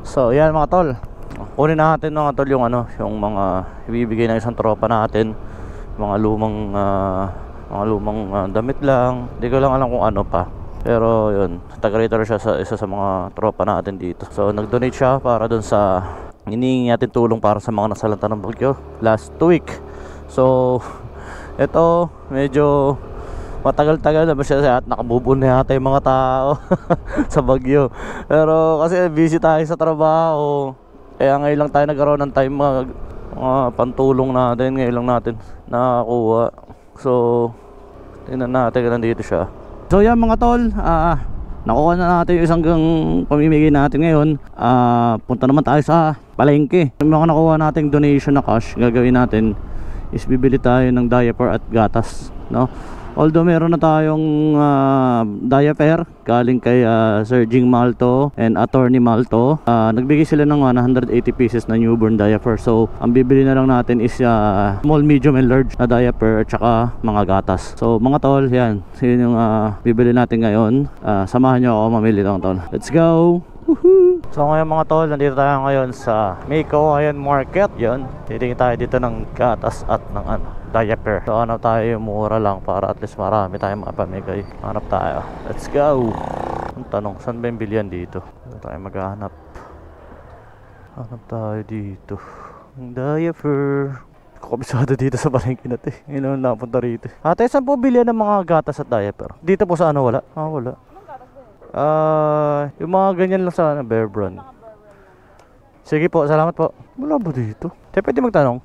So yan mga tol, kunin natin mga tol yung ano, yung mga ibibigay ng isang tropa natin, mga lumang damit lang. Hindi ko lang alam kung ano pa, pero yun, taga-rater siya sa isa sa mga tropa natin dito. So nag-donate siya para dun sa hinihingi natin tulong para sa mga nasalanta ng bagyo last week. So ito medyo matagal-tagal na ba siya at nakabubon na yata yung mga tao sa bagyo. Pero kasi busy tayo sa trabaho, kaya ngayon lang tayo nagkaroon ng time mga pantulong natin. Ngayon lang natin nakakuha. So tingnan natin kung nandito siya. So yan mga tol, nakuha na natin yung isang pamimigay natin ngayon. Punta naman tayo sa palengke. Yung mga nakuha nating donation na cash, gagawin natin is bibili tayo ng diaper at gatas, no? Although meron na tayong diaper galing kay Sir Jing Malto and Attorney Malto. Nagbigay sila ng 180 pieces na newborn diaper. So ang bibili na lang natin is small, medium and large na diaper at saka mga gatas. So mga tol, yan, yun yung bibili natin ngayon. Samahan nyo ako mamili lang tol. Let's go! Woohoo! So ngayon mga tol, nandito tayo ngayon sa Miko Ayan Market. Yun, titingin tayo dito ng gatas at ng diaper. So hanap tayo mura lang para at least marami tayong mapamigay. Hanap tayo. Let's go! Ang tanong, saan ba yung bilihan dito? Dito tayo maghanap. Hanap tayo dito ng diaper. Kabisado dito sa palengke natin. Ngayon naman napunta rito. Ate, saan po bilihan ng mga gatas at diaper? Dito po sa wala? Wala. Yung mga ganyan lang sa Bear Brand. Sige po, salamat po. Wala ba dito? Te, pwede magtanong,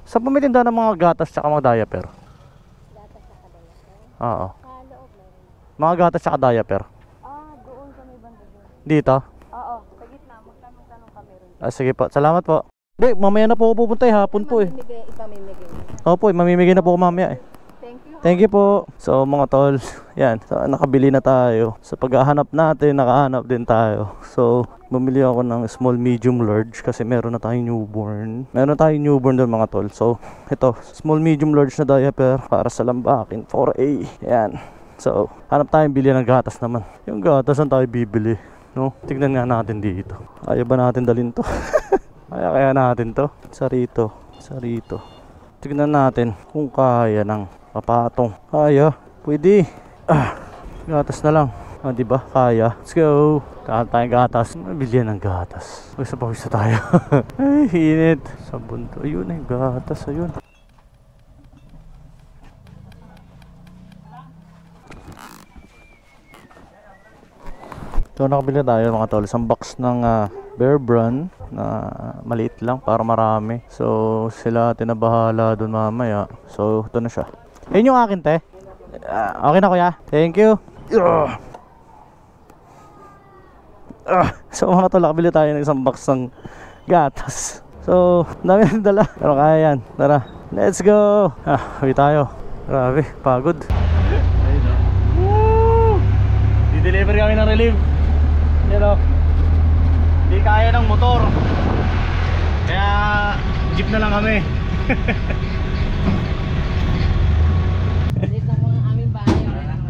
saan po may tinda ng mga gatas tsaka mga diaper? Gatas tsaka diaper? Oo. Sa loob meron. Mga gatas tsaka diaper? Doon sa may banda doon. Dito? Oo, sa gitna. Magtanong-tanong kami rin. Sige po, salamat po. Hindi, mamaya na po ako pupunta hapon po Ipamimigay. Opo, mamimigay na po ako mamaya Thank you. Thank you po. So mga tol, yan, so, nakabili na tayo. Sa paghahanap natin, nakahanap din tayo. So bumili ako ng small, medium, large kasi meron na tayong newborn. Meron tayong newborn doon mga tol. So ito, small, medium, large na diaper para sa lambakin 4A. Yan. So hanap tayong bili ng gatas naman. Yung gatas ang tayo bibili, no? Tignan nga natin dito. Kaya ba natin dalhin to? Kaya natin to. Sarito. Tignan natin kung kaya ng papatong. Kaya, pwede. Gatas na lang. Diba? Kaya. Let's go. Kahit tayong gatas. Mabilihan ng gatas. Gusto tayo. Ay, init. Sabon to. Ayun na yung gatas. Ayun. So, nakabili tayo mga tol. Isang box ng Bear Brand na maliit lang para marami. So, sila tinabahala dun mamaya. So, ito na siya. Ayun yung akin, te. Okay na kuya. Thank you. So mga tol, nakabili tayo ng isang box ng gatas. So dami nang dala, pero kaya yan. Tara, let's go. Uwi tayo. Grabe, pagod. Di-deliver kami ng relief. Pero di kaya ng motor, kaya jeep na lang kami.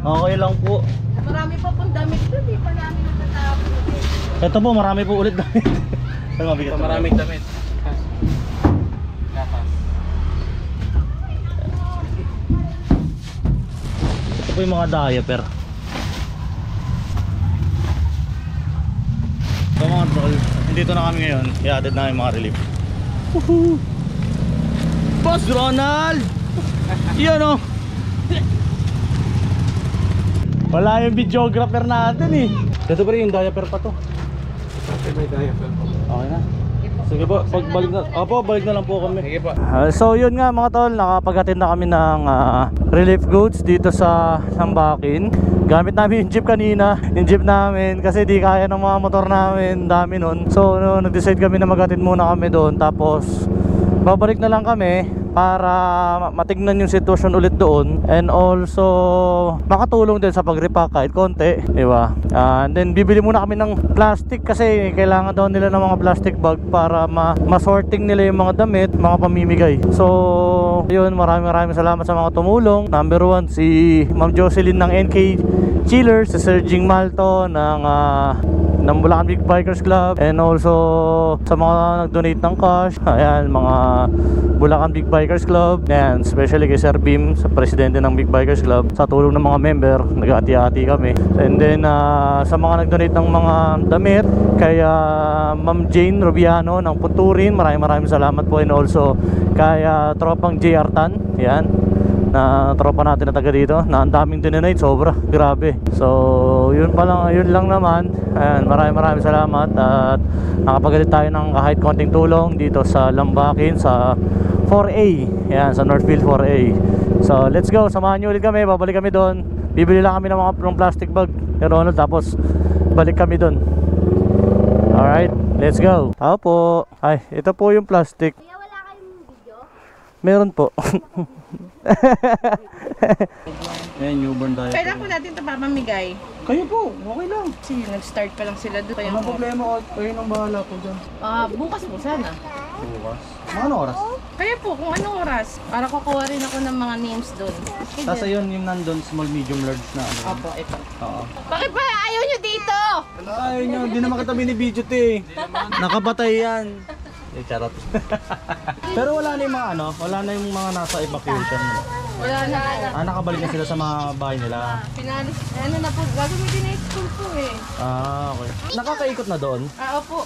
Okay lang po. Marami pa pong damit doon. Di pa namin natatapos. Ito po, marami po ulit damit. Ito maraming damit. Ito po yung mga diaper. So mga tol, dito na kami ngayon. I-added na yung mga relief. Woohoo! Boss Ronald! Yan o! Wala yung videographer natin eh. Ito pa rin yung diaper pa to. May diaper po. Okay na. Sige po, pagbalik na. Opo, balik na lang po kami. Sige po. So yun nga mga tol, nakapaghatid na kami ng relief goods dito sa Lambakin. Gamit namin yung jeep kanina, yung jeep namin, kasi di kaya ng mga motor namin, dami nun. So nag-decide kami na maghatid muna kami doon, tapos babalik na lang kami para matignan yung sitwasyon ulit doon, and also makatulong din sa pag-repack kahit konti, diba? And then bibili muna kami ng plastic kasi kailangan daw nila ng mga plastic bag para ma-sorting nila yung mga damit, mga pamimigay. So yun, maraming salamat sa mga tumulong. Number 1 si Ma'am Jocelyn ng NK Chillers, si Sir Jing Malto ng ng Bulacan Big Bikers Club, and also sa mga nag-donate ng cash. Ayan, mga Bulacan Big Bikers Club. Ayan, especially kay Sir Bim, sa presidente ng Big Bikers Club. Sa tulong ng mga member, nag-ati-ati kami. And then sa mga nag-donate ng mga damit, kay Ma'am Jane Rubiano ng Punturin, maraming salamat po. And also kay tropang JR Tan, yan, na tropa natin na taga dito, na ang daming dinonate, sobra, grabe. So yun lang naman. Ayan, maraming salamat at nakapagalit tayo ng kahit konting tulong dito sa Lambakin, sa 4A, yan, sa Northfield 4A. So let's go, samahan nyo ulit kami, babalik kami doon. Bibili lang kami ng plastic bag ni Ronald, tapos balik kami doon. Alright, let's go. Tao po. Ay, ito po yung plastic. Kuya, wala kayong video? Meron po. Ayan, newborn tayo. Kailan po natin ito papamigay? Kayo po, okay lang. Kasi nag-start pa lang sila doon. Ano problema ko? Kayo nang bahala po dyan. Bukas po sana. Bukas. Mga ano oras? Kaya po, kung anong oras, para kukuha rin ako ng mga names doon. Tapos ayun yung nandun, small, medium, large na ano. Opo, ito. Oo. Bakit ba ayaw nyo dito? Ayaw nyo, hindi naman kita binibidyo te. Nakabatay yan. Charot. Pero wala na yung mga wala na yung mga nasa evacuation. Wala na. Nakabalik na sila sa mga bahay nila. Pinalis, ano na po, gagamitin na yung school po eh. Okay. Nakakaikot na doon? Opo.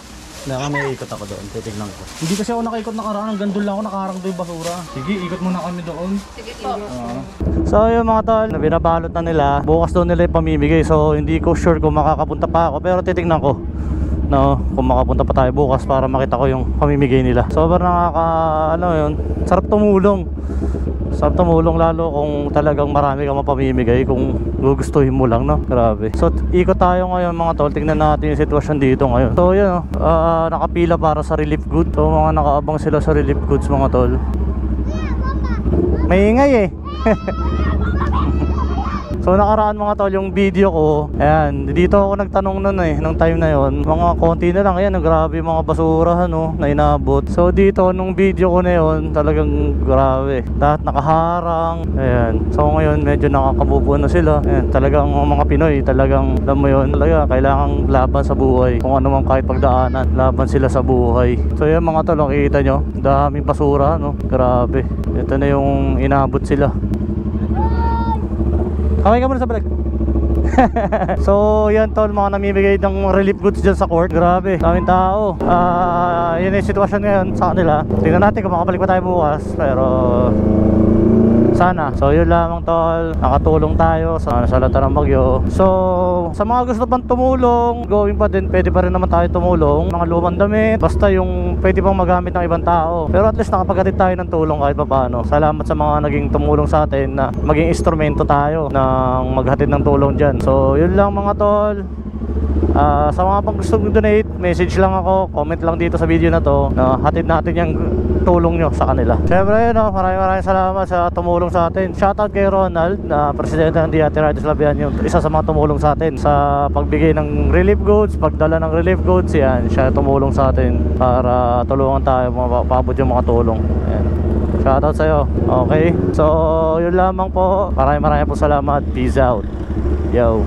May ikot ako doon, titignan ko. Hindi kasi ako nakaikot nakaraan, hanggang doon lang ako nakaharang doon yung basura. Sige, ikot muna kami doon. Sige po. So yung mga tol, na binabalot na nila, bukas doon nila ipamimigay. So hindi ko sure kung makakapunta pa ako, pero titignan ko, no, kung makapunta pa tayo bukas para makita ko yung pamimigay nila. Sobrang yun, sarap tumulong. Sarap tumulong lalo kung talagang marami kang mapamimigay, kung gugustuhin mo lang, no? Grabe. So ikot tayo ngayon mga tol, tingnan natin yung sitwasyon dito ngayon. So yun, nakapila para sa relief goods. So mga nakaabang sila sa relief goods mga tol. May ingay eh. So nakaraan mga tol, yung video ko, ayan, dito ako nagtanong nun nung time na yon, mga konti na lang, ayan, grabe mga basura na inabot. So dito, nung video ko na yon, talagang grabe, lahat nakaharang, ayan. So ngayon, medyo nakakabubuo na sila, ayan, talagang mga Pinoy, talagang, alam mo yun, talaga, kailangang laban sa buhay, kung ano man kahit pagdaanan, laban sila sa buhay. So yan mga tol, nakikita nyo, daming basura, grabe, ito na yung inabot sila. Kamay ka muna sa balik. So yan tol, mga namimigay ng relief goods dyan sa court. Grabe, daming tao. Yun yung sitwasyon ngayon sa kanila. Tingnan natin kung makabalik pa tayo bukas, pero sana. So yun lamang tol, nakatulong tayo sa salanta ng bagyo. So sa mga gusto pang tumulong, going pa din, pwede pa rin naman tayo tumulong. Mga lumang damit, basta yung pwede pang magamit ng ibang tao. Pero at least nakapaghatid tayo ng tulong kahit pa paano. Salamat sa mga naging tumulong sa atin na maging instrumento tayo ng maghatid ng tulong dyan. So yun lang mga tol. Sa mga pang gusto donate, message lang ako, comment lang dito sa video na to, na hatid natin yung tulong nyo sa kanila. Siyempre maraming salamat sa tumulong sa atin. Shoutout kay Ronald, na presidente ng Diati Riders Labian, yung isa sa mga tumulong sa atin sa pagbigay ng relief goods, pagdala ng relief goods. Yan, siya tumulong sa atin para tulungan tayo, mapabot yung mga tulong. Ayan. Shoutout sa'yo. Okay, so yun lamang po. Maraming po salamat. Peace out. Yo.